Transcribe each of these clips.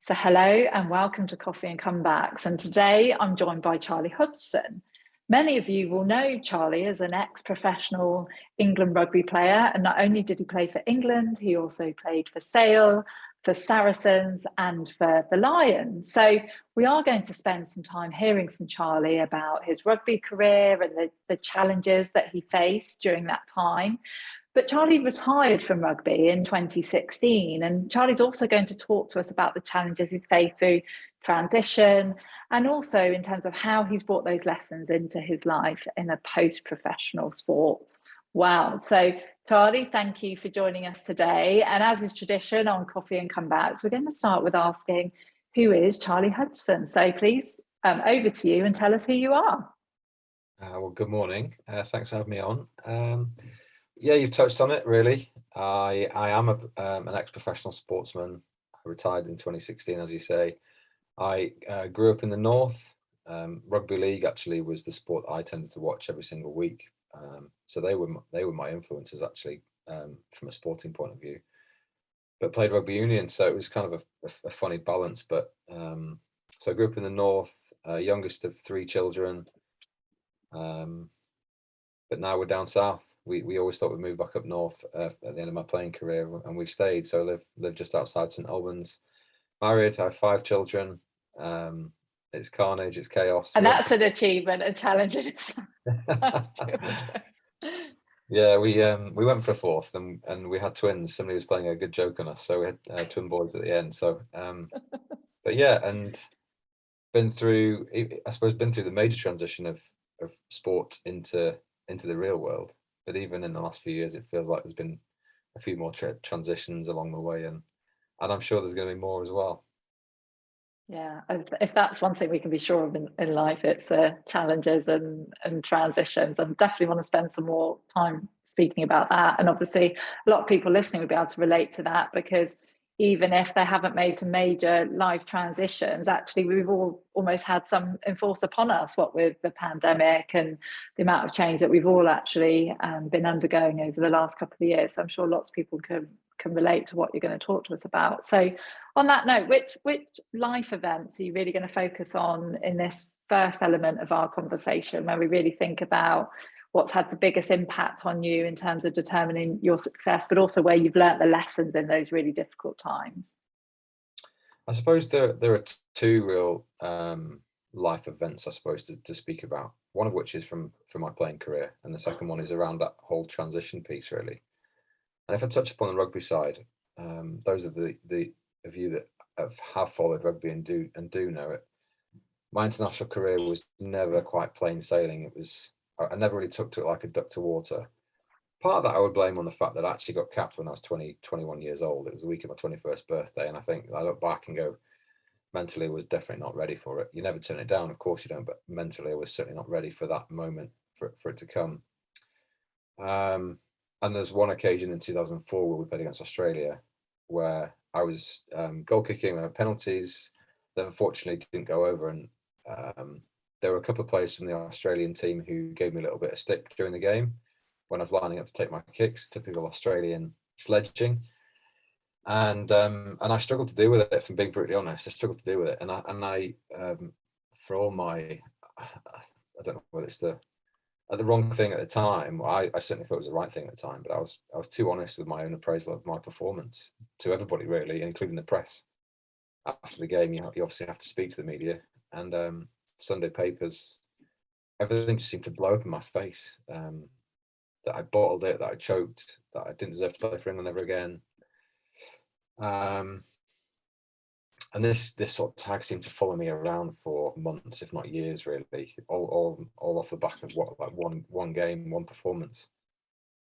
So hello and welcome to Coffee and Comebacks. And today I'm joined by Charlie Hodgson. Many of you will know Charlie as an ex-professional England rugby player. And not only did he play for England, he also played for Sale, for Saracens and for the Lions. So we are going to spend some time hearing from Charlie about his rugby career and the challenges that he faced during that time. But Charlie retired from rugby in 2016, and Charlie's also going to talk to us about the challenges he's faced through transition and also in terms of how he's brought those lessons into his life in a post-professional sports world. So Charlie, thank you for joining us today. And as is tradition on Coffee and Comebacks, we're going to start with asking, who is Charlie Hodgson? So please, over to you and tell us who you are. Well, good morning. Thanks for having me on. Yeah, you've touched on it, really. I am an ex-professional sportsman. I retired in 2016, as you say. I grew up in the north. Rugby league actually was the sport I tended to watch every single week. So they were my influences actually from a sporting point of view. But played rugby union, so it was kind of a funny balance. But so I grew up in the north, youngest of 3 children. But now we're down south. We always thought we'd move back up north at the end of my playing career, and we've stayed. So I live just outside St Albans. Married, I have 5 children. It's carnage, it's chaos. And that's an achievement, a challenge in itself. Yeah, we went for a 4th, and we had twins. Somebody was playing a good joke on us, so we had twin boys at the end. So, but yeah, and been through the major transition of sport into the real world. But even in the last few years, it feels like there's been a few more transitions along the way, and I'm sure there's going to be more as well. Yeah, if that's one thing we can be sure of in life, it's the challenges and transitions. And definitely want to spend some more time speaking about that. And obviously, a lot of people listening will be able to relate to that, because even if they haven't made some major life transitions, actually we've all almost had some enforced upon us, what with the pandemic and the amount of change that we've all actually been undergoing over the last couple of years. So I'm sure lots of people can relate to what you're going to talk to us about. So on that note, which life events are you really going to focus on in this first element of our conversation, where we really think about what's had the biggest impact on you in terms of determining your success, but also where you've learnt the lessons in those really difficult times? I suppose there are 2 real life events, I suppose, to speak about. One of which is from my playing career, and the second one is around that whole transition piece, really. And if I touch upon the rugby side, those of the of you that have followed rugby and do know it, my international career was never quite plain sailing. It was, I never really took to it like a duck to water. Part of that I would blame on the fact that I actually got capped when I was 21 years old. It was the week of my 21st birthday, and I think I look back and go, mentally I was definitely not ready for it. You never turn it down, of course you don't, but mentally I was certainly not ready for that moment, for it to come. And there's one occasion in 2004 where we played against Australia, where I was goal kicking penalties that unfortunately didn't go over, and there were a couple of players from the Australian team who gave me a little bit of stick during the game when I was lining up to take my kicks, typical Australian sledging. And I struggled to deal with it, if I'm being brutally honest. I struggled to deal with it, and I for all my, I don't know whether it's the wrong thing at the time. I certainly thought it was the right thing at the time, but I was too honest with my own appraisal of my performance to everybody, really, including the press. After the game, you obviously have to speak to the media, and Sunday papers, everything just seemed to blow up in my face. That I bottled it, that I choked, that I didn't deserve to play for England ever again. And this sort of tag seemed to follow me around for months, if not years, really, all off the back of one game, one performance.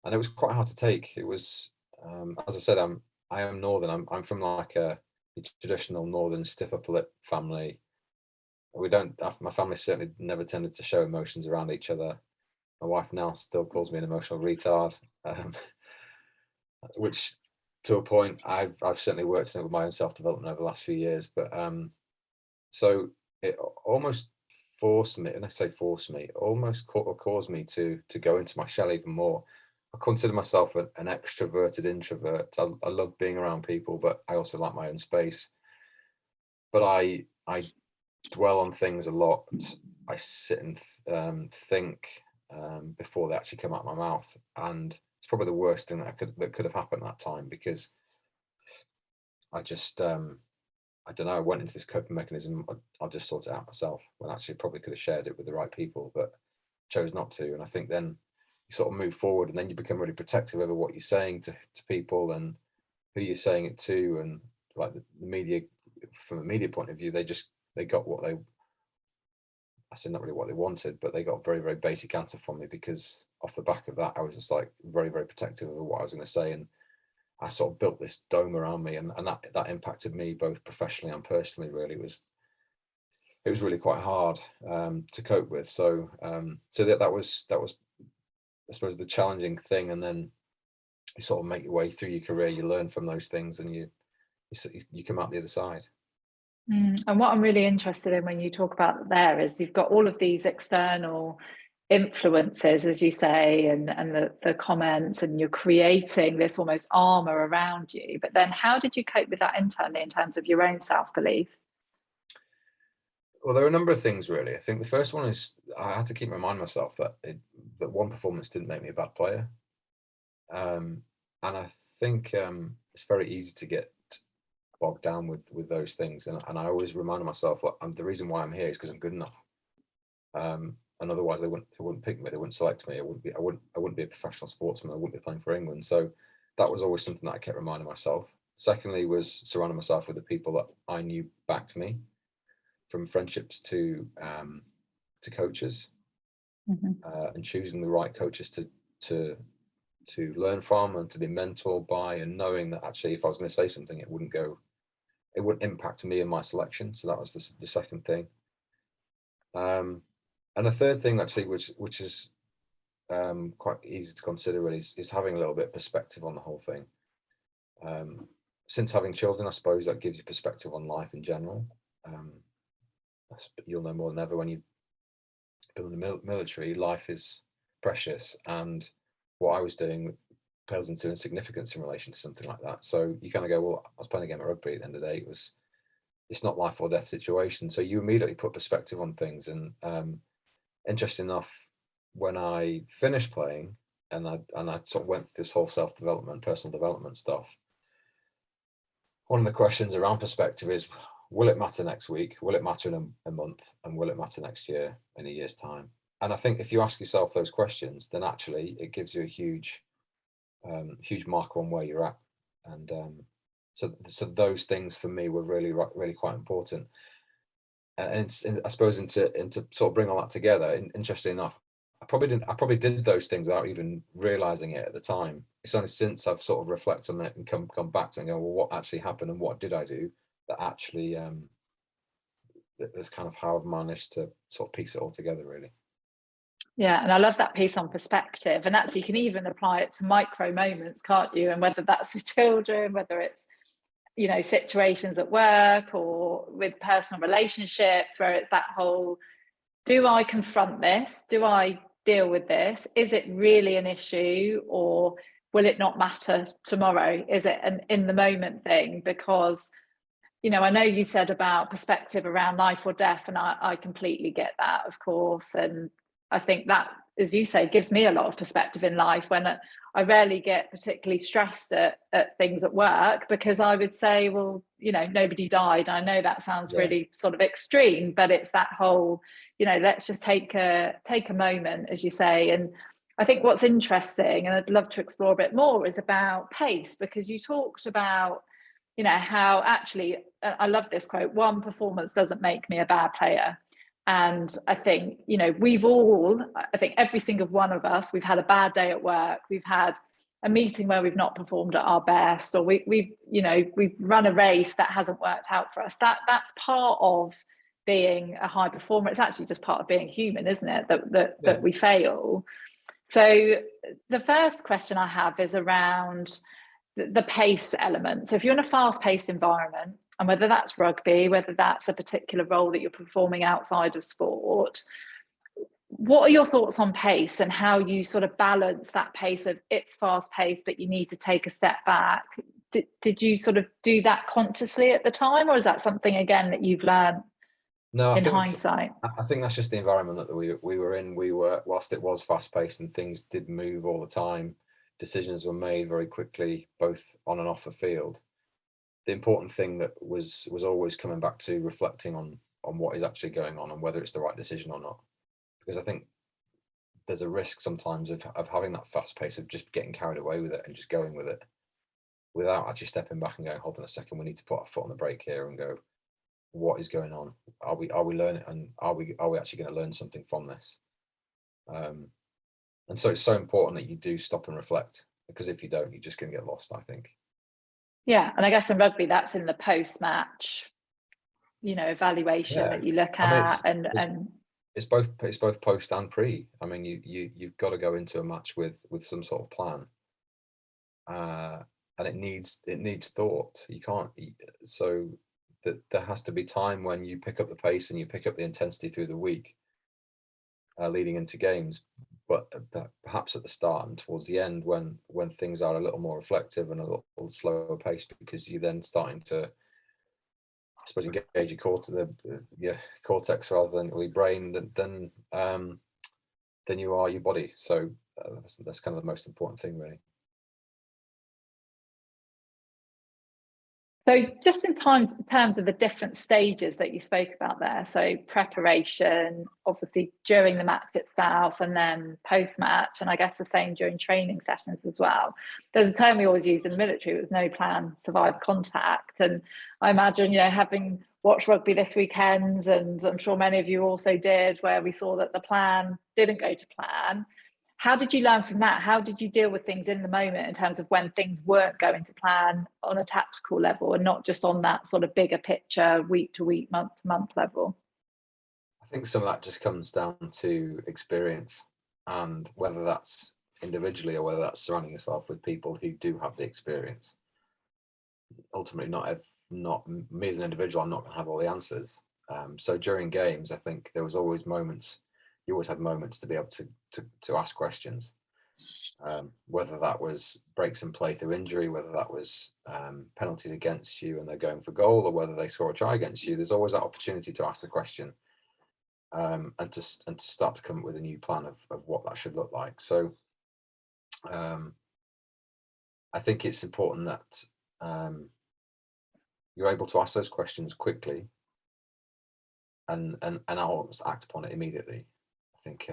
And it was quite hard to take. It was, as I said, I am northern. I'm from like a traditional northern stiff upper lip family. My family certainly never tended to show emotions around each other. My wife now still calls me an emotional retard, which, to a point, I've certainly worked in it with my own self-development over the last few years. But so it almost forced me, and I say forced me, almost caused me to go into my shell even more. I consider myself an extroverted introvert. I love being around people, but I also like my own space. but I dwell on things a lot. I sit and think before they actually come out of my mouth, and it's probably the worst thing that could have happened at that time, because I just I don't know, I went into this coping mechanism. I'll just sort it out myself, when actually probably could have shared it with the right people, but chose not to. And I think then you sort of move forward, and then you become really protective over what you're saying to people and who you're saying it to. And like the media, from a media point of view, they got what they, I said not really what they wanted, but they got a very, very basic answer from me, because off the back of that, I was just like very, very protective of what I was going to say. And I sort of built this dome around me, and that impacted me both professionally and personally. Really, it was really quite hard to cope with. So that was I suppose the challenging thing. And then you sort of make your way through your career, you learn from those things, and you come out the other side. And what I'm really interested in when you talk about there is you've got all of these external influences, as you say, and the comments, and you're creating this almost armor around you. But then how did you cope with that internally in terms of your own self-belief? Well, there are a number of things, really. I think the first one is I had to keep reminding myself that one performance didn't make me a bad player. And I think it's very easy to get bogged down with those things. And I always reminded myself, well, the reason why I'm here is because I'm good enough. And otherwise they wouldn't pick me, they wouldn't select me. I wouldn't be a professional sportsman. I wouldn't be playing for England. So that was always something that I kept reminding myself. Secondly, was surrounding myself with the people that I knew backed me, from friendships to coaches, and choosing the right coaches to learn from and to be mentored by, and knowing that actually if I was going to say something, it wouldn't impact me and my selection. So that was the second thing. And the third thing, actually, which is quite easy to consider, really, is having a little bit of perspective on the whole thing. Since having children, I suppose that gives you perspective on life in general. You'll know more than ever when you've been in the military, life is precious, and what I was doing pales into insignificance in relation to something like that. So you kind of go, well, I was playing a game of rugby at the end of the day. It's not life or death situation. So you immediately put perspective on things. And interesting enough, when I finished playing and I sort of went through this whole self-development, personal development stuff, one of the questions around perspective is, will it matter next week? Will it matter in a month? And will it matter next year, in a year's time? And I think if you ask yourself those questions, then actually it gives you a huge marker on where you're at. And so those things for me were really, really quite important. And I suppose into sort of bring all that together, interestingly enough, I probably did those things without even realizing it at the time. It's only since I've sort of reflected on it and come back to it and go, well, what actually happened and what did I do, that actually that's kind of how I've managed to sort of piece it all together, really. Yeah, and I love that piece on perspective. And actually, you can even apply it to micro moments, can't you? And whether that's with children, whether it's, you know, situations at work or with personal relationships, where it's that whole, do I confront this? Do I deal with this? Is it really an issue, or will it not matter tomorrow? Is it an in the moment thing? Because, you know, I know you said about perspective around life or death, and I completely get that, of course. And I think that, as you say, gives me a lot of perspective in life, when I rarely get particularly stressed at things at work, because I would say, well, you know, nobody died. I know that sounds really sort of extreme, but it's that whole, you know, let's just take a moment, as you say. And I think what's interesting, and I'd love to explore a bit more, is about pace, because you talked about, you know, how actually, I love this quote, one performance doesn't make me a bad player. And I think, you know, I think every single one of us, we've had a bad day at work. We've had a meeting where we've not performed at our best, or we've run a race that hasn't worked out for us. That's part of being a high performer. It's actually just part of being human, isn't it? That we fail. So the first question I have is around the pace element. So if you're in a fast-paced environment, and whether that's rugby, whether that's a particular role that you're performing outside of sport, what are your thoughts on pace and how you sort of balance that pace of it's fast-paced, but you need to take a step back? did you sort of do that consciously at the time, or is that something again that you've learned No, in hindsight? I think that's just the environment that we were in. Whilst it was fast paced and things did move all the time, decisions were made very quickly, both on and off the field. The important thing that was always coming back to reflecting on what is actually going on and whether it's the right decision or not. Because I think there's a risk sometimes of having that fast pace, of just getting carried away with it and just going with it without actually stepping back and going, hold on a second, we need to put our foot on the brake here and go, what is going on? Are we learning, and are we actually going to learn something from this? And so it's so important that you do stop and reflect, because if you don't, you're just going to get lost, I think. Yeah, and I guess in rugby, that's in the post-match, evaluation that you look at, it's both post and pre. I mean, you've got to go into a match with some sort of plan, and it needs thought. You can't. So there has to be time when you pick up the pace and you pick up the intensity through the week, leading into games. But perhaps at the start and towards the end, when things are a little more reflective and a little slower pace, because you're then starting to, I suppose, engage your cortex rather than your brain, than you are your body. So that's kind of the most important thing, really. So just in terms of the different stages that you spoke about there, so preparation, obviously during the match itself, and then post-match, and I guess the same during training sessions as well. There's a term we always use in the military: it was no plan survives contact. And I imagine, having watched rugby this weekend, and I'm sure many of you also did, where we saw that the plan didn't go to plan. How did you learn from that? How did you deal with things in the moment in terms of when things weren't going to plan on a tactical level, and not just on that sort of bigger picture, week to week, month to month level? I think some of that just comes down to experience, and whether that's individually or whether that's surrounding yourself with people who do have the experience. Ultimately, not me as an individual, I'm not going to have all the answers. So during games, I think there was always moments. You always had moments to be able to ask questions, whether that was breaks in play through injury, whether that was penalties against you and they're going for goal, or whether they score a try against you. There's always that opportunity to ask the question, and to start to come up with a new plan of what that should look like. So I think it's important that you're able to ask those questions quickly and I'll act upon it immediately. I think,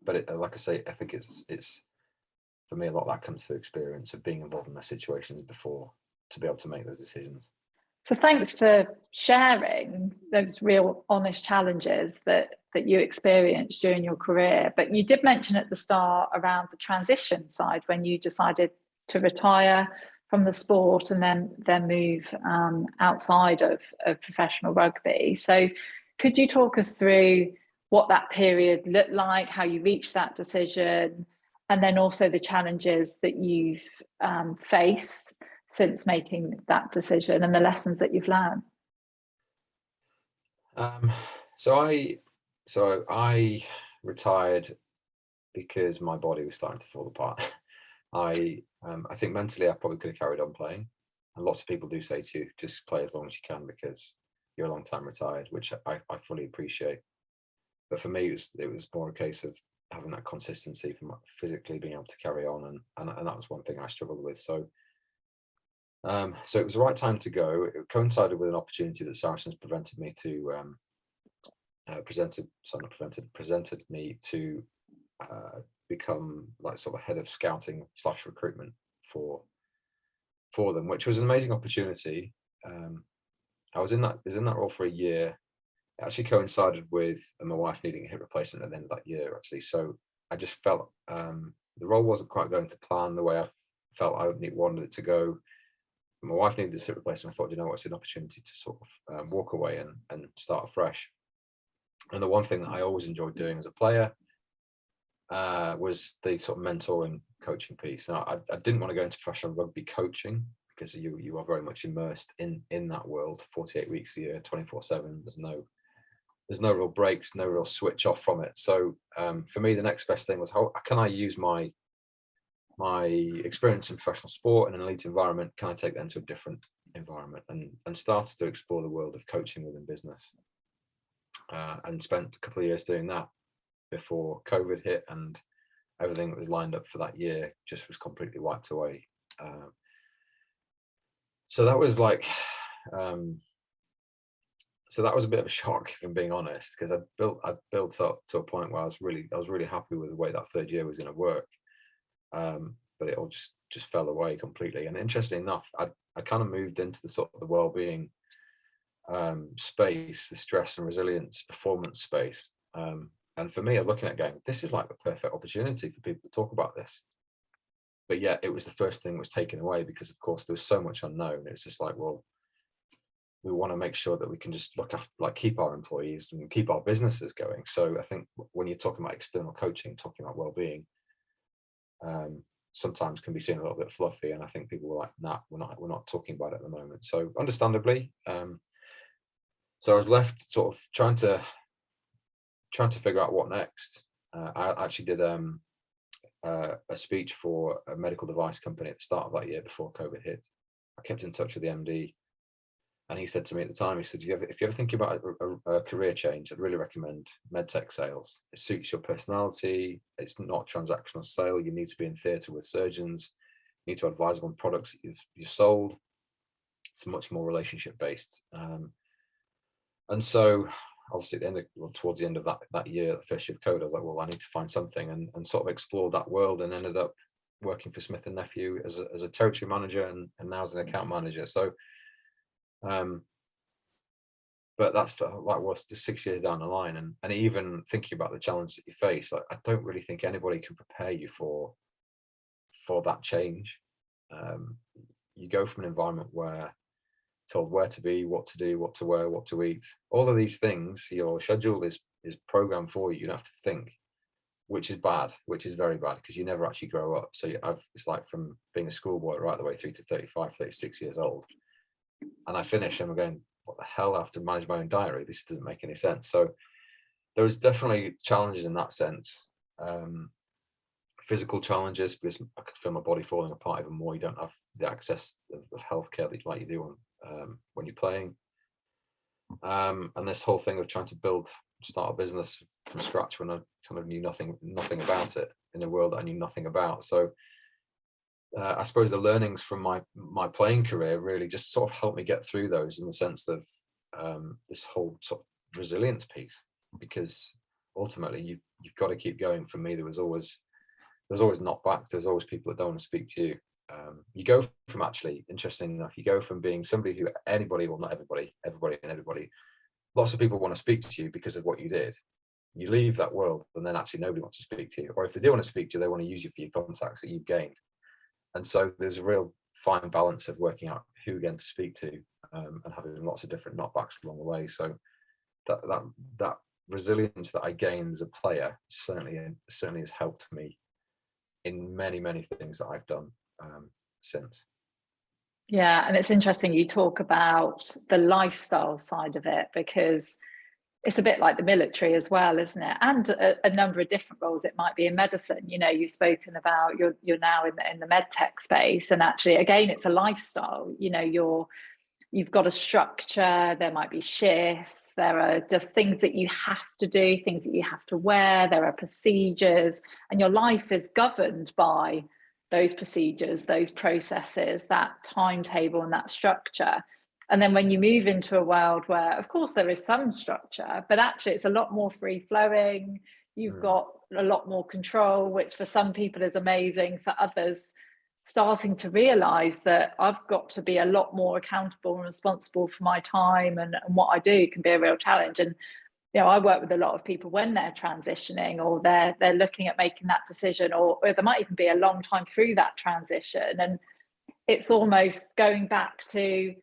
but like I say, I think it's for me, a lot of that comes through experience of being involved in those situations before, to be able to make those decisions. So thanks for sharing those real honest challenges that you experienced during your career. But you did mention at the start around the transition side, when you decided to retire from the sport and then move outside of professional rugby. So could you talk us through what that period looked like, how you reached that decision, and then also the challenges that you've faced since making that decision and the lessons that you've learned? So I retired because my body was starting to fall apart. I think mentally I probably could have carried on playing, and lots of people do say to you, just play as long as you can because you're a long time retired, which I fully appreciate. But for me, it was more a case of having that consistency from physically being able to carry on, and that was one thing I struggled with. So it was the right time to go. It coincided with an opportunity that Saracens presented me to become like sort of head of scouting / recruitment for them, which was an amazing opportunity. I was in that role for a year. It actually coincided with my wife needing a hip replacement at the end of that year, actually. So I just felt the role wasn't quite going to plan the way I felt I wanted it to go. My wife needed this hip replacement. I thought, it's an opportunity to sort of walk away and start afresh. And the one thing that I always enjoyed doing as a player was the sort of mentoring, coaching piece. Now, I didn't want to go into professional rugby coaching because you are very much immersed in that world, 48 weeks a year, 24/7. There's no real breaks, no real switch off from it. So for me, the next best thing was, how can I use my my experience in professional sport and an elite environment, can I take that into a different environment, and started to explore the world of coaching within business, and spent a couple of years doing that before COVID hit, and everything that was lined up for that year just was completely wiped away. So that was like, so that was a bit of a shock, if I'm being honest, because I built up to a point where I was really happy with the way that third year was going to work, but it all just fell away completely. And interestingly enough, I kind of moved into the sort of the well-being space, the stress and resilience performance space, and for me, I was looking at going, this is like the perfect opportunity for people to talk about this. But yet it was the first thing that was taken away, because of course there was so much unknown. It was just like, well, we want to make sure that we can just look after, like, keep our employees and keep our businesses going. So I think when you're talking about external coaching, talking about well-being, sometimes can be seen a little bit fluffy, and I think people were like, nah, we're not talking about it at the moment. So understandably, so I was left sort of trying to figure out what next. I actually did a speech for a medical device company at the start of that year before COVID hit. I kept in touch with the MD, and he said to me at the time, he said, if you ever think about a career change, I'd really recommend medtech sales. It suits your personality. It's not transactional sale. You need to be in theatre with surgeons. You need to advise on products that you've sold. It's much more relationship based. And so obviously towards the end of that year, the first year of COVID, I was like, well, I need to find something, and sort of explored that world, and ended up working for Smith & Nephew as a territory manager, and now as an account manager. So but that was just 6 years down the line, and even thinking about the challenge that you face, like, I don't really think anybody can prepare you for that change. You go from an environment where told where to be, what to do, what to wear, what to eat, all of these things. Your schedule is programmed for you. You don't have to think, which is bad, which is very bad, because you never actually grow up. So it's like from being a schoolboy right the way through to 35, 36 years old. And I finish and I'm going, what the hell, I have to manage my own diary. This doesn't make any sense. So there was definitely challenges in that sense. Physical challenges, because I could feel my body falling apart even more. You don't have the access of healthcare that like you do when you're playing. And this whole thing of trying to start a business from scratch when I kind of knew nothing about it, in a world that I knew nothing about. So I suppose the learnings from my playing career really just sort of helped me get through those, in the sense of this whole sort of resilience piece, because ultimately you've got to keep going. For me, there was always knockbacks. There's always people that don't want to speak to you. You go from, actually, interesting enough, you go from being somebody who anybody, well, not everybody, lots of people want to speak to you because of what you did. You leave that world, and then actually nobody wants to speak to you, or if they do want to speak to you, they want to use you for your contacts that you've gained. And so there's a real fine balance of working out who again to speak to, and having lots of different knockbacks along the way. So that resilience that I gained as a player certainly has helped me in many things that I've done since. Yeah, and it's interesting you talk about the lifestyle side of it, because it's a bit like the military as well, isn't it? And a number of different roles. It might be in medicine. You know, you've spoken about you're now in the med tech space, and actually, again, it's a lifestyle. You know, you've got a structure. There might be shifts. There are just things that you have to do, things that you have to wear. There are procedures, and your life is governed by those procedures, those processes, that timetable, and that structure. And then when you move into a world where, of course, there is some structure, but actually it's a lot more free flowing. You've got a lot more control, which for some people is amazing. For others, starting to realize that I've got to be a lot more accountable and responsible for my time and what I do can be a real challenge. And, you know, I work with a lot of people when they're transitioning, or they're looking at making that decision, or there might even be a long time through that transition. And it's almost going back to,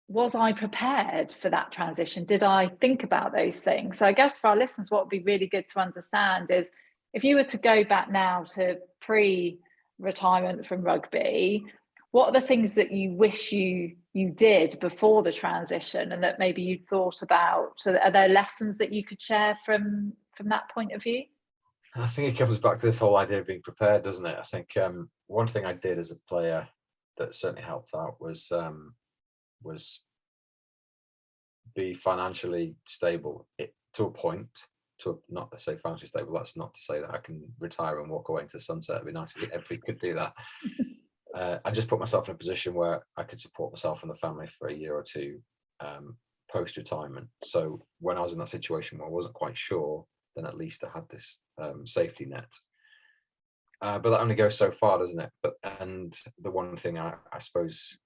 was I prepared for that transition? Did I think about those things? So I guess for our listeners, what would be really good to understand is, if you were to go back now to pre-retirement from rugby, what are the things that you wish you did before the transition, and that maybe you thought about? So are there lessons that you could share from that point of view? I think it comes back to this whole idea of being prepared, doesn't it? I think one thing I did as a player that certainly helped out was be financially stable to a point. Not to say financially stable, that's not to say that I can retire and walk away into the sunset. It'd be nice if we could do that. I just put myself in a position where I could support myself and the family for a year or two post-retirement. So when I was in that situation where I wasn't quite sure, then at least I had this safety net. But that only goes so far, doesn't it? And the one thing I suppose,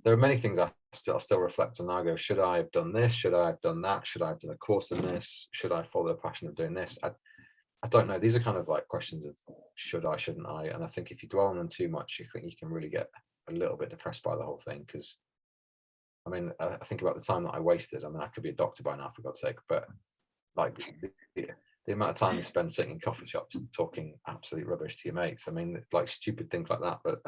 there are many things I still reflect on. I go, should I have done this? Should I have done that? Should I have done a course in this? Should I follow the passion of doing this? I don't know. These are kind of like questions of should I, shouldn't I? And I think if you dwell on them too much, you think you can really get a little bit depressed by the whole thing. Because, I mean, I think about the time that I wasted. I mean, I could be a doctor by now, for God's sake. But like the amount of time you spend sitting in coffee shops and talking absolute rubbish to your mates. I mean, like stupid things like that. But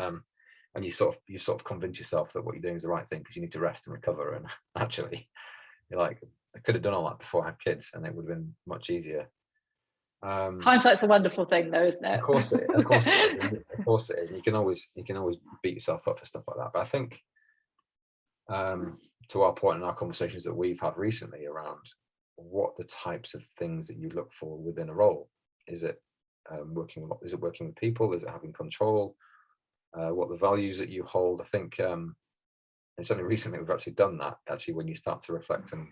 and you sort of convince yourself that what you're doing is the right thing because you need to rest and recover. And actually, you're like, I could have done all that before I had kids, and it would have been much easier. Hindsight's a wonderful thing, though, isn't it? Of course it is. You can always beat yourself up for stuff like that. But I think, to our point in our conversations that we've had recently around what the types of things that you look for within a role, is it working with people? Is it having control? What the values that you hold? I think, and certainly recently we've actually done that. Actually, when you start to reflect and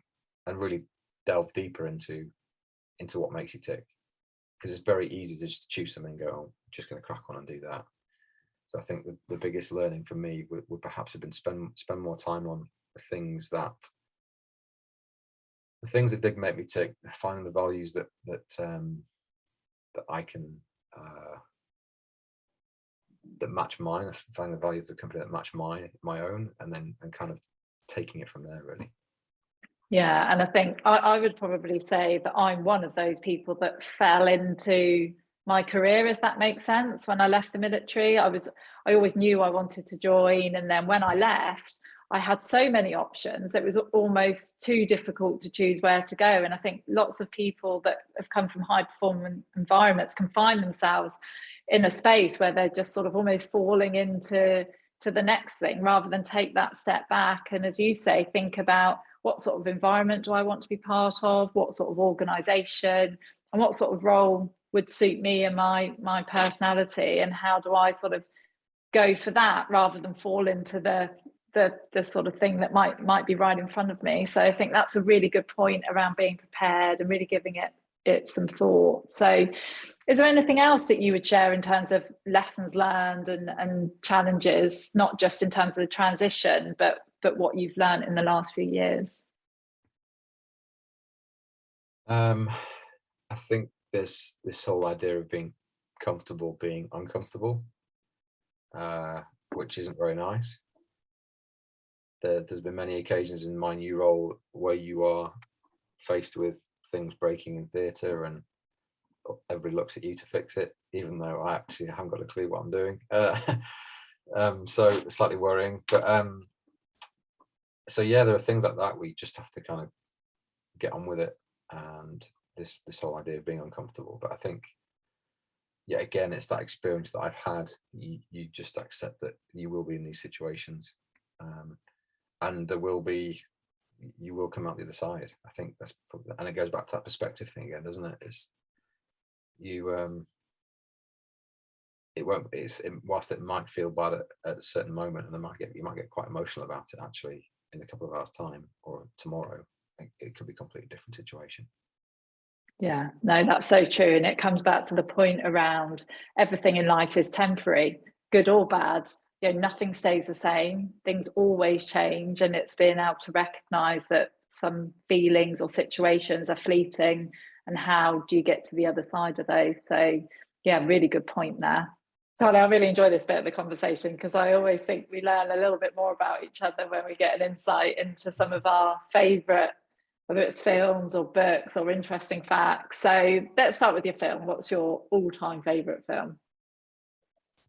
really delve deeper into what makes you tick. Because it's very easy to just choose something and go, oh, I'm just going to crack on and do that. So I think the biggest learning for me would perhaps have been spend more time on the things that did make me tick, finding the values that I can that match mine, finding the value of the company that match my own, and kind of taking it from there, really. Yeah, and I think I would probably say that I'm one of those people that fell into my career, if that makes sense. When I left the military, I always knew I wanted to join, and then when I left, I had so many options. It was almost too difficult to choose where to go. And I think lots of people that have come from high performance environments can find themselves in a space where they're just sort of almost falling into the next thing, rather than take that step back and, as you say, think about what sort of environment do I want to be part of, what sort of organisation, and what sort of role would suit me and my personality, and how do I sort of go for that rather than fall into the sort of thing that might be right in front of me. So I think that's a really good point around being prepared and really giving it some thought. So is there anything else that you would share in terms of lessons learned and challenges, not just in terms of the transition, but what you've learned in the last few years? I think this whole idea of being comfortable being uncomfortable, which isn't very nice. There's been many occasions in my new role where you are faced with things breaking in theatre and everybody looks at you to fix it, even though I actually haven't got a clue what I'm doing. So slightly worrying. But so yeah, there are things like that where you just have to kind of get on with it, and this whole idea of being uncomfortable. But I think, yeah, again, it's that experience that I've had. You just accept that you will be in these situations, and you will come out the other side. I think that's probably, and it goes back to that perspective thing again, doesn't it? It's whilst it might feel bad at a certain moment, and you might get quite emotional about it, actually in a couple of hours time or tomorrow, it could be a completely different situation. Yeah, no, that's so true. And it comes back to the point around everything in life is temporary, good or bad. Nothing stays the same. Things always change. And it's being able to recognize that some feelings or situations are fleeting, and how do you get to the other side of those? So yeah, really good point there. Charlie, I really enjoy this bit of the conversation, because I always think we learn a little bit more about each other when we get an insight into some of our favourite, whether it's films or books or interesting facts. So let's start with your film. What's your all-time favourite film?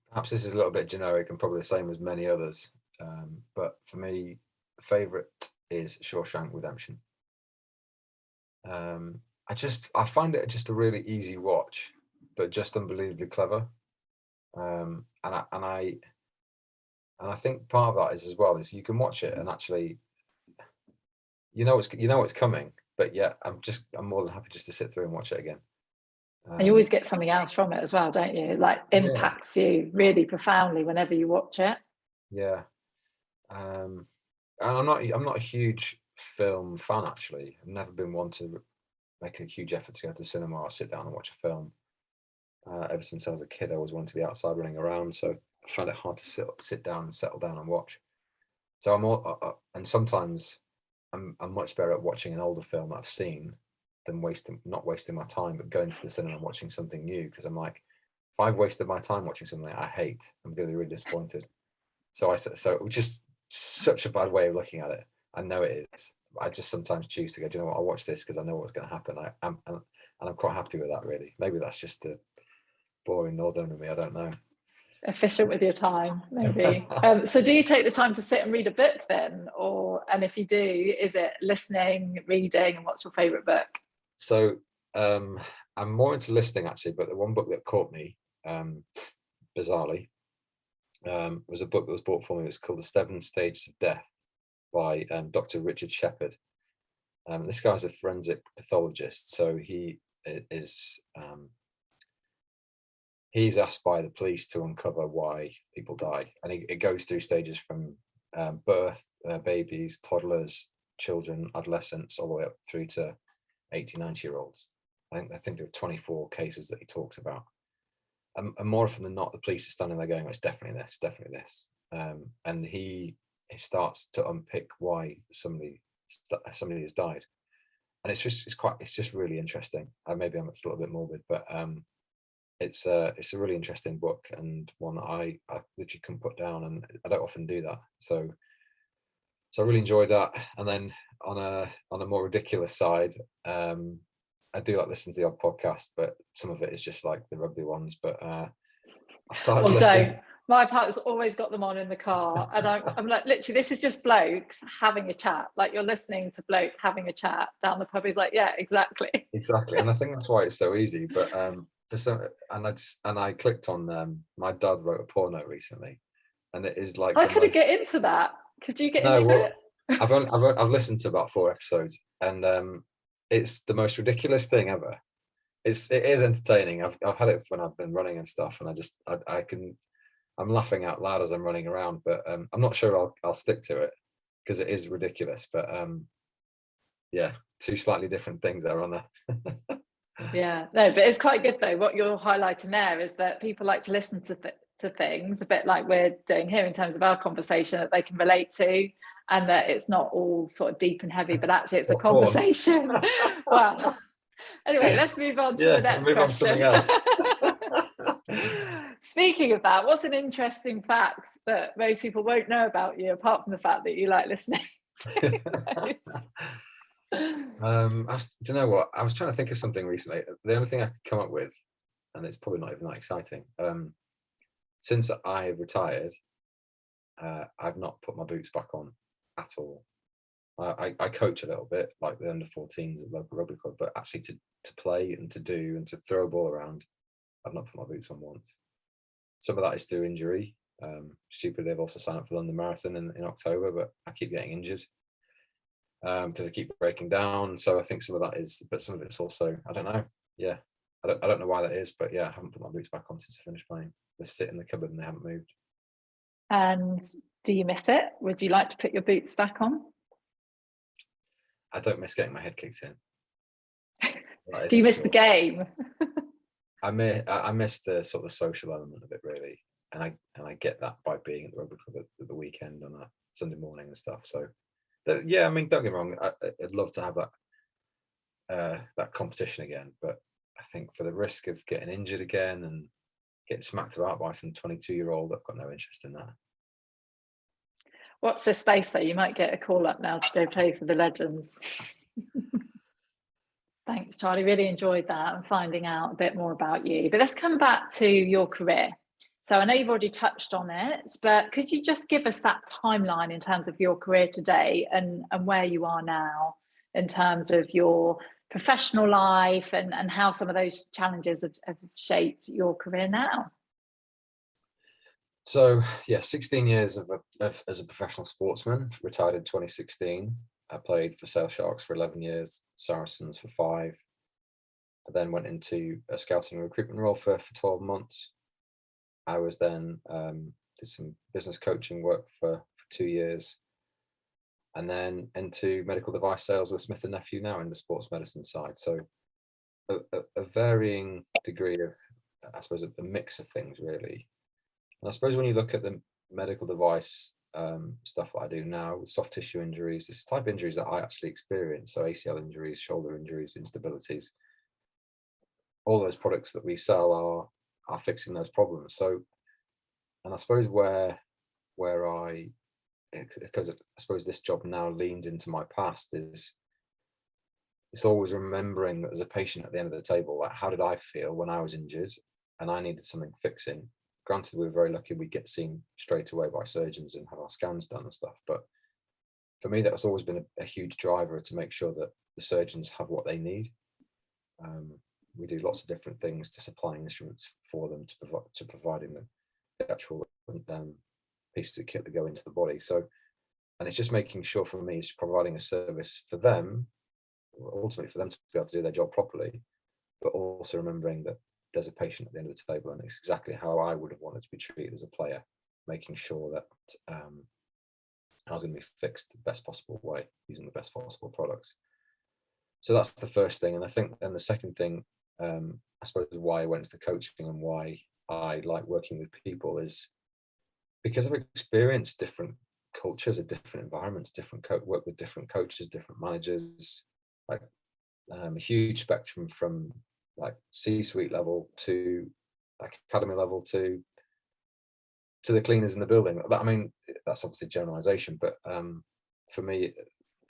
Perhaps this is a little bit generic and probably the same as many others, but for me, favourite is Shawshank Redemption. I find it just a really easy watch, but just unbelievably clever. And I think part of that is as well is you can watch it and actually you know it's coming, but yeah, I'm more than happy just to sit through and watch it again. And you always get something else from it as well, don't you? Like impacts you really profoundly whenever you watch it. Yeah. And I'm not a huge film fan actually. I've never been one to make a huge effort to go to the cinema or sit down and watch a film. Ever since I was a kid, I always wanted to be outside running around, so I find it hard to sit down and settle down and watch. So I'm all, and sometimes I'm much better at watching an older film that I've seen than not wasting my time, but going to the cinema and watching something new, because I'm like, if I've wasted my time watching something I hate, I'm going to be really disappointed. So which is such a bad way of looking at it. I know it is. I just sometimes choose to go, do you know what, I'll watch this because I know what's going to happen. And I'm quite happy with that, really. Maybe that's just the boring northern in me, I don't know. Efficient with your time, maybe. So do you take the time to sit and read a book then? And if you do, is it listening, reading, and what's your favourite book? So I'm more into listening actually, but the one book that caught me, bizarrely, was a book that was bought for me. It's called The 7 Stages of Death by Dr. Richard Shepherd. This guy's a forensic pathologist, so he is he's asked by the police to uncover why people die, and it goes through stages from birth, babies, toddlers, children, adolescents, all the way up through to 80, 90-year-olds. I think there are 24 cases that he talks about. And more often than not, the police are standing there going, "It's definitely this, definitely this." And he starts to unpick why somebody has died, and it's just really interesting. Maybe it's a little bit morbid, but it's a really interesting book, and one that I literally couldn't put down, and I don't often do that. So I really enjoyed that. And then on a more ridiculous side, I do like listening to the odd podcast, but some of it is just like the rugby ones. But I started listening. Don't. My partner's always got them on in the car, and I'm like, literally, this is just blokes having a chat. Like, you're listening to blokes having a chat down the pub. He's like, yeah, exactly. Exactly, and I think that's why it's so easy. But for some, and I clicked on my dad wrote a porno recently, and it is like I couldn't get into that. Could you get into it? I've listened to about 4 episodes, and it's the most ridiculous thing ever. It is entertaining. I've had it when I've been running and stuff, and I'm laughing out loud as I'm running around. But I'm not sure I'll stick to it because it is ridiculous. But yeah, 2 slightly different things there on there. Yeah, no, but it's quite good though. What you're highlighting there is that people like to listen to things a bit like we're doing here in terms of our conversation that they can relate to, and that it's not all sort of deep and heavy, but actually it's a conversation. Well, anyway, let's move on to the next question. Speaking of that, what's an interesting fact that most people won't know about you, apart from the fact that you like listening to do you know what? I was trying to think of something recently. The only thing I could come up with, and it's probably not even that exciting, since I retired, I've not put my boots back on at all. I coach a little bit, like the under 14s at local rugby club, but actually to play and to do and to throw a ball around, I've not put my boots on once. Some of that is through injury. Stupidly, I've also signed up for the London Marathon in October, but I keep getting injured because I keep breaking down. So I think some of that is, but some of it's also, I don't know. Yeah, I don't know why that is, but yeah, I haven't put my boots back on since I finished playing. They sit in the cupboard and they haven't moved. And do you miss it? Would you like to put your boots back on? I don't miss getting my head kicked in. Do you miss the game? I miss the sort of social element of it, really, and I get that by being at the rugby club at the weekend on a Sunday morning and stuff. So yeah, I mean, don't get me wrong, I'd love to have that competition again, but I think for the risk of getting injured again and getting smacked about by some 22-year-old, I've got no interest in that. Watch this space though, you might get a call up now to go play for the Legends. Thanks, Charlie. Really enjoyed that and finding out a bit more about you. But let's come back to your career. So I know you've already touched on it, but could you just give us that timeline in terms of your career today and where you are now in terms of your professional life and how some of those challenges have shaped your career now. So yeah, 16 years as a professional sportsman, retired in 2016. I played for Sale Sharks for 11 years, Saracens for 5. I then went into a scouting and recruitment role for 12 months. I was then did some business coaching work for 2 years, and then into medical device sales with Smith & Nephew now in the sports medicine side. So a varying degree of, I suppose, a mix of things really. And I suppose when you look at the medical device stuff that I do now, with soft tissue injuries, this type of injuries that I actually experience, so ACL injuries, shoulder injuries, instabilities, all those products that we sell are fixing those problems. So, and I suppose because I suppose this job now leans into my past, is it's always remembering that as a patient at the end of the table, like, how did I feel when I was injured and I needed something fixing? Granted, we were very lucky we get seen straight away by surgeons and have our scans done and stuff, but for me that's always been a huge driver to make sure that the surgeons have what they need. We do lots of different things to supplying instruments for them, to providing the actual pieces of kit that go into the body. So, and it's just making sure for me is providing a service for them, ultimately for them to be able to do their job properly, but also remembering that there's a patient at the end of the table, and it's exactly how I would have wanted to be treated as a player, making sure that I was going to be fixed the best possible way using the best possible products. So that's the first thing. And I think, and the second thing, I suppose why I went into coaching and why I like working with people is because I've experienced different cultures, of different environments, work with different coaches, different managers, like a huge spectrum from like C-suite level to like academy level to the cleaners in the building. I mean, that's obviously generalization, but for me,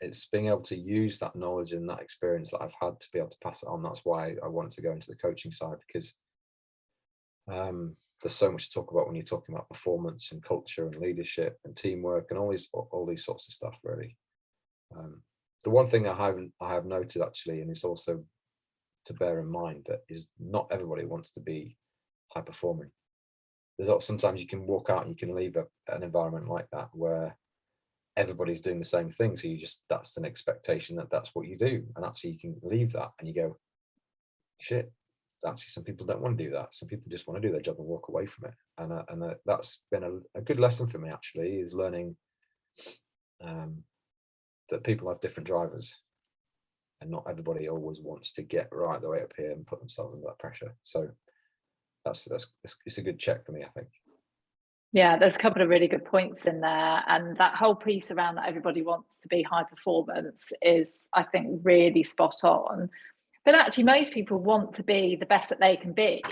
it's being able to use that knowledge and that experience that I've had to be able to pass it on. That's why I wanted to go into the coaching side, because there's so much to talk about when you're talking about performance and culture and leadership and teamwork and all these sorts of stuff, really. The one thing I have noted actually, and it's also to bear in mind, that is not everybody wants to be high performing. Sometimes you can walk out and you can leave an environment like that where everybody's doing the same thing, so that's an expectation that's what you do, and actually you can leave that and you go, shit, actually some people don't want to do that. Some people just want to do their job and walk away from it, and that's been a good lesson for me actually, is learning that people have different drivers, and not everybody always wants to get right the way up here and put themselves under that pressure. So it's a good check for me, I think. Yeah, there's a couple of really good points in there, and that whole piece around that everybody wants to be high performance is, I think, really spot on. But actually, most people want to be the best that they can be,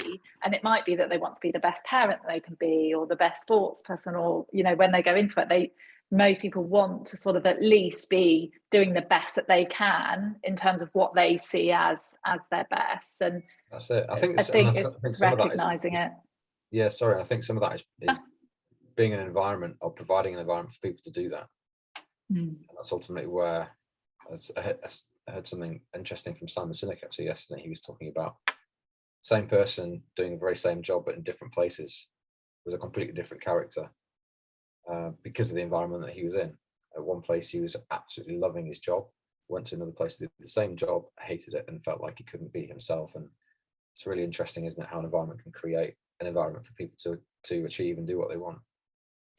and it might be that they want to be the best parent that they can be, or the best sports person, or when they go into it, most people want to sort of at least be doing the best that they can in terms of what they see as their best. And that's it. I think it's recognizing it. Yeah, sorry. I think some of that is being an environment, or providing an environment for people to do that. And that's ultimately where I heard something interesting from Simon Sinek actually yesterday. He was talking about same person doing the very same job but in different places, was a completely different character because of the environment that he was in. At one place he was absolutely loving his job, went to another place to do the same job, hated it, and felt like he couldn't be himself. And it's really interesting, isn't it, how an environment can create an environment for people to achieve and do what they want.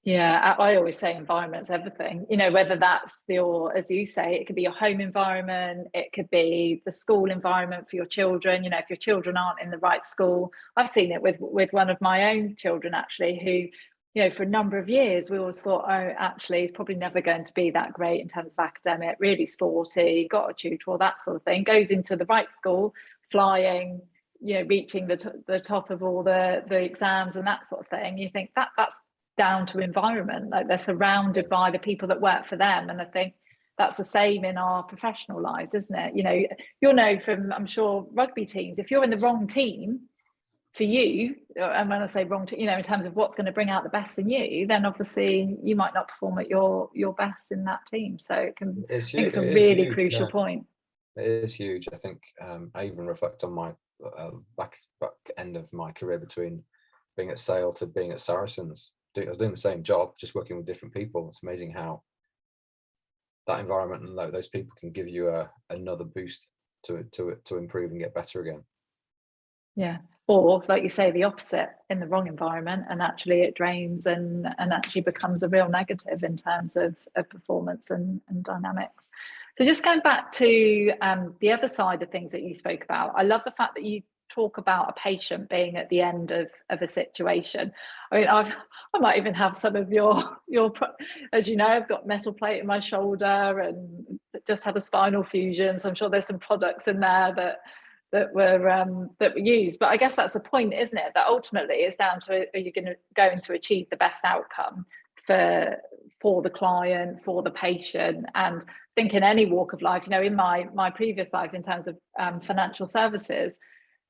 Yeah, I always say environment's everything, whether that's as you say, it could be your home environment, it could be the school environment for your children. If your children aren't in the right school, I've seen it with one of my own children actually, who, for a number of years, we always thought, oh, actually, he's probably never going to be that great in terms of academic, really sporty, got a tutor, that sort of thing, goes into the right school, flying, reaching the top of all the exams and that sort of thing. You think that's down to environment, like they're surrounded by the people that work for them. And I think that's the same in our professional lives, isn't it? You'll know from, I'm sure, rugby teams, if you're in the wrong team for you, and when I say wrong team, in terms of what's going to bring out the best in you, then obviously you might not perform at your best in that team. So it's a really crucial point. It is huge. I think I even reflect on my back end of my career between being at Sale to being at Saracens. I was doing the same job, just working with different people. It's amazing how that environment and those people can give you another boost to improve and get better again. Yeah. Or like you say, the opposite, in the wrong environment, and actually it drains and actually becomes a real negative in terms of performance and dynamics. So just going back to the other side of things that you spoke about, I love the fact that you talk about a patient being at the end of a situation. I mean, I might even have some of your, as you know, I've got metal plate in my shoulder and just had a spinal fusion. So I'm sure there's some products in there that were used. But I guess that's the point, isn't it? That ultimately it's down to, are you going to achieve the best outcome for the client, for the patient? And I think in any walk of life, you know, in my previous life in terms of financial services,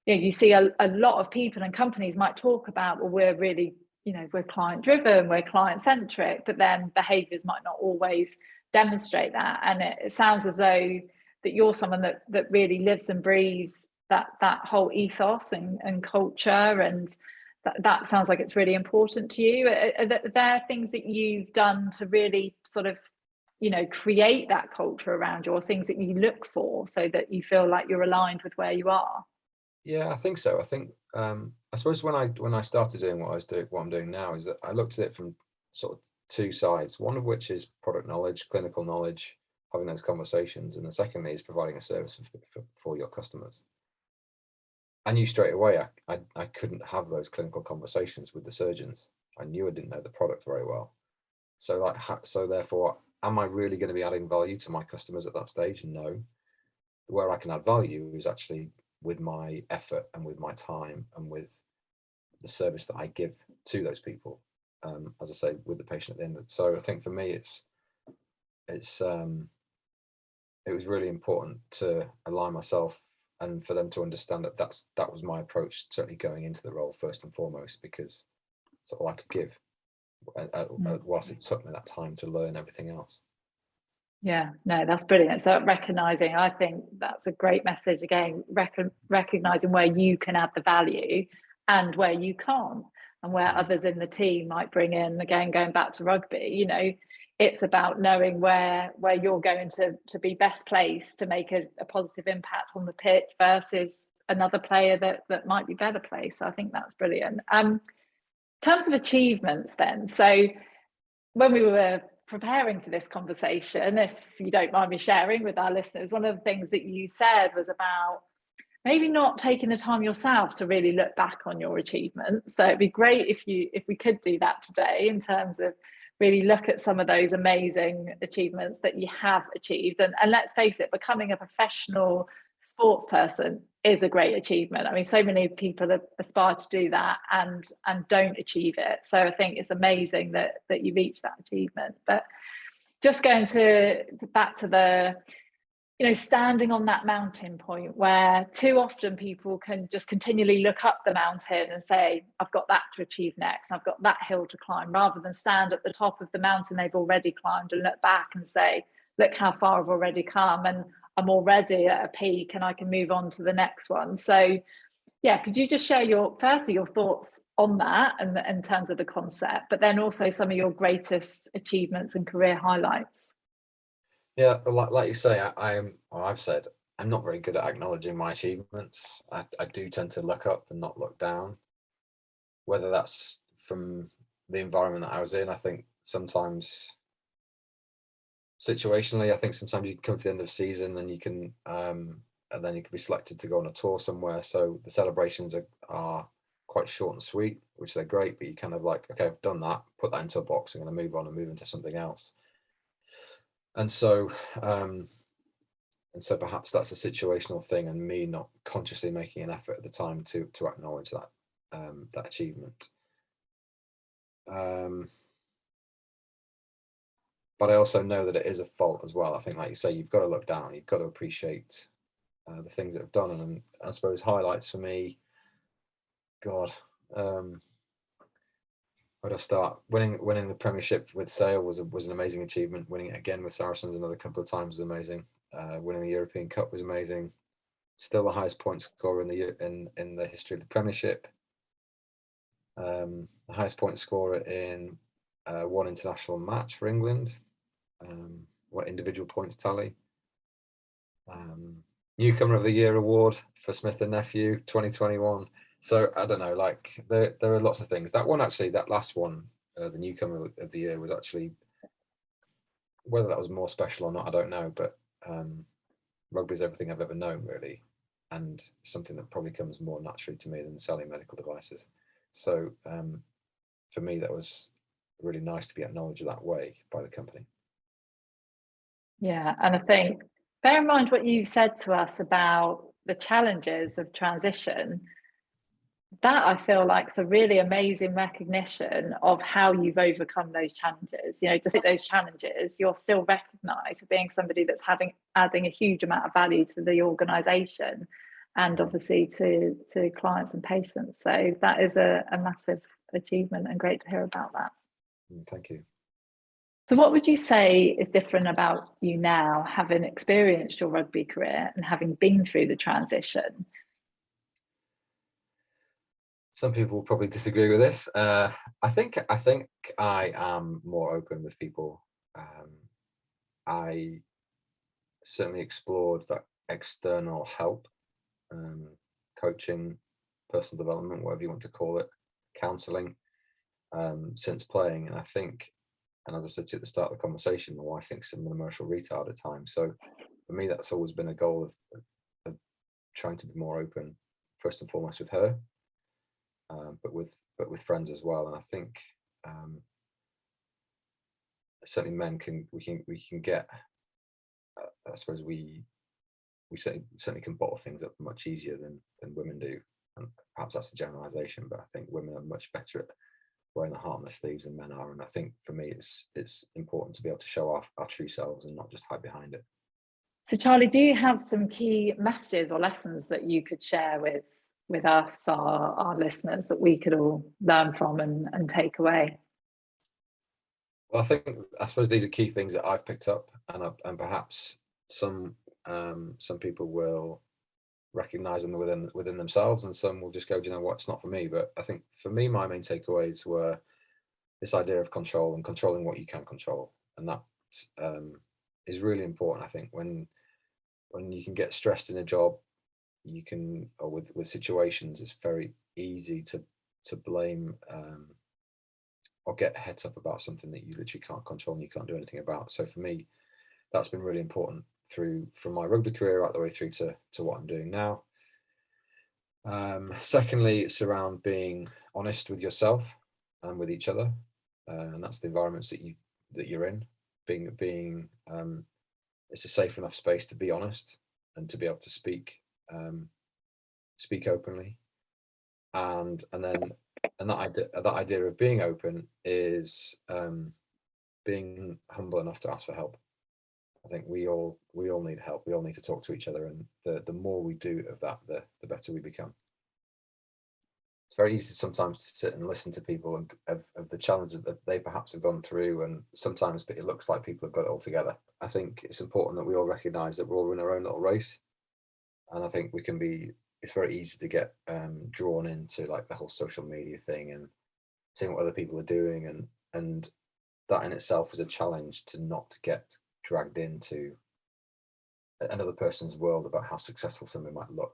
you know, you see a lot of people and companies might talk about, well, we're really, you know, we're client driven, we're client centric, but then behaviors might not always demonstrate that. And it sounds as though that you're someone that really lives and breathes that whole ethos and culture, and that sounds like it's really important to you. Are there things that you've done to really sort of, you know, create that culture around you, or things that you look for so that you feel like you're aligned with where you are? Yeah, I think so. I think I suppose when I started doing what I'm doing now, is that I looked at it from sort of two sides. One of which is product knowledge, clinical knowledge, having those conversations, and the second is providing a service for your customers. I knew straight away I couldn't have those clinical conversations with the surgeons. I knew I didn't know the product very well. So so therefore, am I really going to be adding value to my customers at that stage? No. Where I can add value is actually with my effort and with my time and with the service that I give to those people. As I say, with the patient at the end. So I think for me, it was really important to align myself and for them to understand that that was my approach, certainly going into the role first and foremost, because it's all I could give, whilst it took me that time to learn everything else. Yeah, no, that's brilliant. So recognizing, I think that's a great message again, recognizing where you can add the value and where you can't, and where others in the team might bring in, again, going back to rugby, you know, it's about knowing where you're going to be best placed to make a positive impact on the pitch versus another player that might be better placed. So I think that's brilliant. In terms of achievements then, so when we were preparing for this conversation, if you don't mind me sharing with our listeners, one of the things that you said was about maybe not taking the time yourself to really look back on your achievements. So it'd be great if we could do that today, in terms of really look at some of those amazing achievements that you have achieved. And let's face it, becoming a professional sports person is a great achievement. I mean, so many people aspire to do that and don't achieve it. So I think it's amazing that you reached that achievement. But just going back to the, you know, standing on that mountain point, where too often people can just continually look up the mountain and say, I've got that to achieve next, I've got that hill to climb, rather than stand at the top of the mountain they've already climbed and look back and say, look how far I've already come, and I'm already at a peak and I can move on to the next one. So yeah, could you just share your thoughts on that, and in terms of the concept, but then also some of your greatest achievements and career highlights? Yeah, like you say, I've said I'm not very good at acknowledging my achievements. I do tend to look up and not look down, whether that's from the environment that I was in. I think sometimes situationally, I think sometimes you can come to the end of the season and you can and then you can be selected to go on a tour somewhere. So the celebrations are quite short and sweet, which they're great, but you kind of like, okay, I've done that, put that into a box, I'm going to move on and move into something else. And so perhaps that's a situational thing, and me not consciously making an effort at the time to acknowledge that that achievement. But I also know that it is a fault as well. I think, like you say, you've got to look down, you've got to appreciate the things that have done. And I suppose highlights for me, God, where do I start? Winning the Premiership with Sale was an amazing achievement. Winning it again with Saracens another couple of times was amazing. winning the European Cup was amazing. Still the highest point scorer in the history of the Premiership. The highest point scorer in one international match for England. What individual points tally. Newcomer of the Year award for Smith and Nephew 2021. So I don't know, like there are lots of things. That one actually, that last one, the Newcomer of the Year, was actually, whether that was more special or not, I don't know. But rugby is everything I've ever known, really, and something that probably comes more naturally to me than selling medical devices. So for me, that was really nice to be acknowledged that way by the company. Yeah, and I think, bear in mind what you said to us about the challenges of transition. That I feel like the really amazing recognition of how you've overcome those challenges. You know, despite those challenges, you're still recognised for being somebody that's adding a huge amount of value to the organisation, and obviously to clients and patients. So that is a massive achievement, and great to hear about that. Thank you. So what would you say is different about you now, having experienced your rugby career and having been through the transition? Some people will probably disagree with this. I think I am more open with people. I certainly explored that external help, coaching, personal development, whatever you want to call it, counselling, since playing. And I think, and as I said to you at the start of the conversation, my wife thinks I'm an emotional retard at times. So for me, that's always been a goal of trying to be more open, first and foremost with her, but with friends as well. And I think certainly men we can get. I suppose we certainly can bottle things up much easier than women do, and perhaps that's a generalisation, but I think women are much better at wearing the heart on their sleeves than men are. And I think for me, it's important to be able to show off our true selves and not just hide behind it. So Charlie, do you have some key messages or lessons that you could share with us, our listeners, that we could all learn from and take away? Well, I suppose these are key things that I've picked up, and perhaps some people will recognize them within themselves, and some will just go, do you know what, it's not for me. But I think for me, my main takeaways were this idea of control and controlling what you can control, and that is really important. I think when you can get stressed in a job, you can, or with situations, it's very easy to blame or get heads up about something that you literally can't control and you can't do anything about. So for me, that's been really important from my rugby career right the way through to what I'm doing now. Secondly, it's around being honest with yourself and with each other, and that's the environments that you're in. Being it's a safe enough space to be honest and to be able to speak openly, and that idea of being open is being humble enough to ask for help. I think we all need help. We all need to talk to each other, and the more we do of that, the better we become. It's very easy sometimes to sit and listen to people and of the challenges that they perhaps have gone through, and sometimes it looks like people have got it all together. I think it's important that we all recognise that we're all in our own little race, and I think it's very easy to get drawn into like the whole social media thing and seeing what other people are doing, and that in itself is a challenge to not get dragged into another person's world about how successful somebody might look.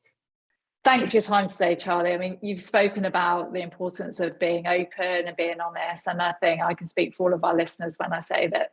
Thanks for your time today, Charlie. I mean, you've spoken about the importance of being open and being honest, and I think I can speak for all of our listeners when I say that,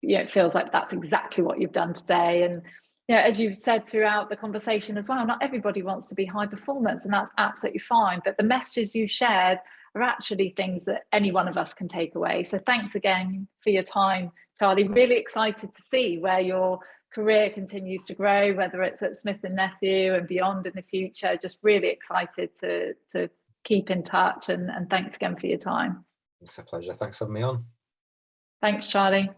you know, it feels like that's exactly what you've done today. And you know, as you've said throughout the conversation as well, not everybody wants to be high performance, and that's absolutely fine. But the messages you shared are actually things that any one of us can take away. So thanks again for your time, Charlie. Really excited to see where your career continues to grow, whether it's at Smith and Nephew and beyond in the future. Just really excited to keep in touch, and thanks again for your time. It's a pleasure. Thanks for having me on. Thanks, Charlie.